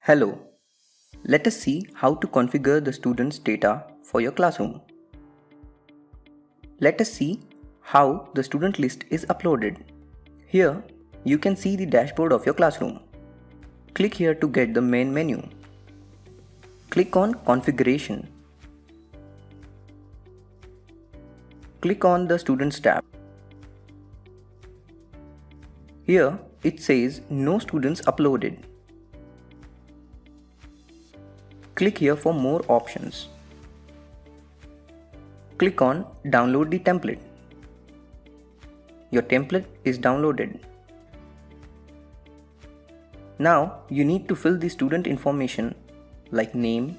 Hello, let us see how to configure the students' data for your classroom. Let us see how the student list is uploaded. Here, you can see the dashboard of your classroom. Click here to get the main menu. Click on Configuration. Click on the Students tab. Here, it says No students uploaded. Click here for more options. Click on Download the template. Your template is downloaded. Now you need to fill the student information like name,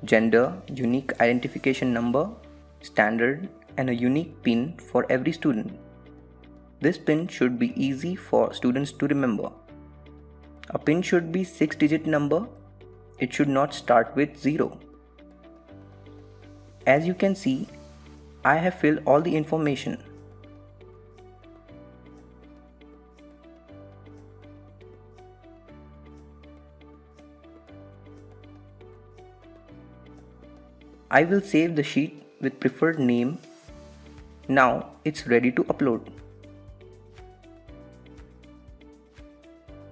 gender, unique identification number, standard, and a unique PIN for every student. This PIN should be easy for students to remember. A PIN should be 6-digit number. It should not start with 0. As you can see, I have filled all the information. I will save the sheet with preferred name. Now it's ready to upload.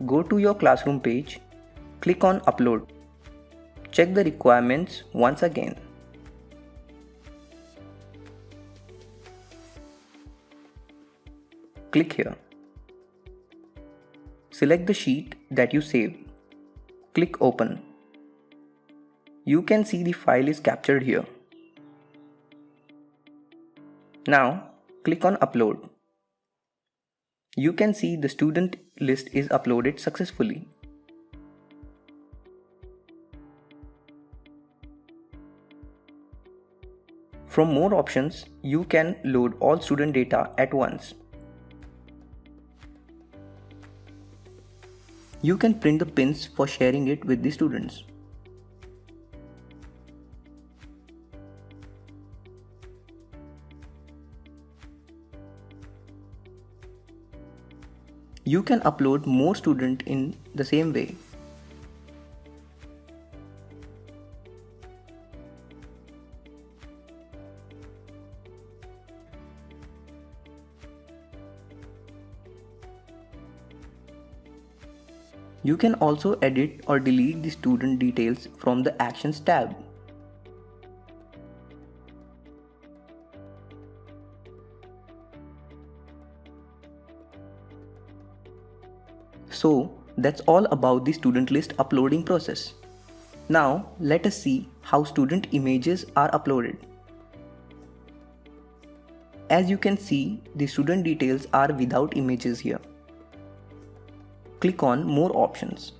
Go to your classroom page, click on Upload. Check the requirements once again. Click here. Select the sheet that you saved. Click Open. You can see the file is captured here. Now click on Upload. You can see the student list is uploaded successfully. From more options, you can load all student data at once. You can print the pins for sharing it with the students. You can upload more students in the same way. You can also edit or delete the student details from the Actions tab. So that's all about the student list uploading process. Now let us see how student images are uploaded. As you can see, the student details are without images here. Click on More Options.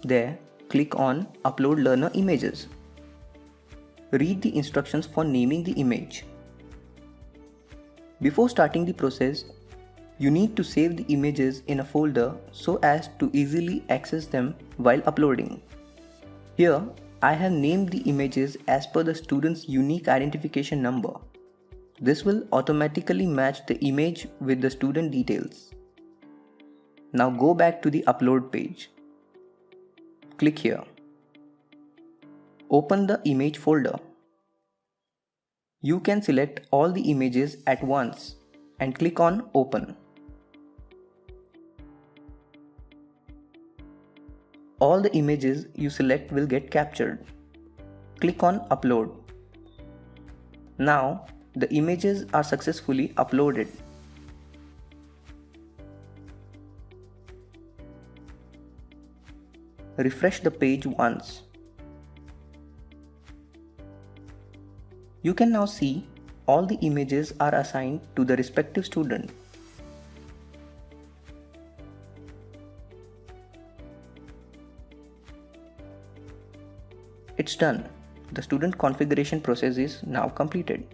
There, click on Upload Learner Images. Read the instructions for naming the image. Before starting the process, you need to save the images in a folder so as to easily access them while uploading. Here, I have named the images as per the student's unique identification number. This will automatically match the image with the student details. Now go back to the upload page. Click here. Open the image folder. You can select all the images at once and click on Open. All the images you select will get captured. Click on Upload. Now the images are successfully uploaded. Refresh the page once. You can now see all the images are assigned to the respective student. It's done. The student configuration process is now completed.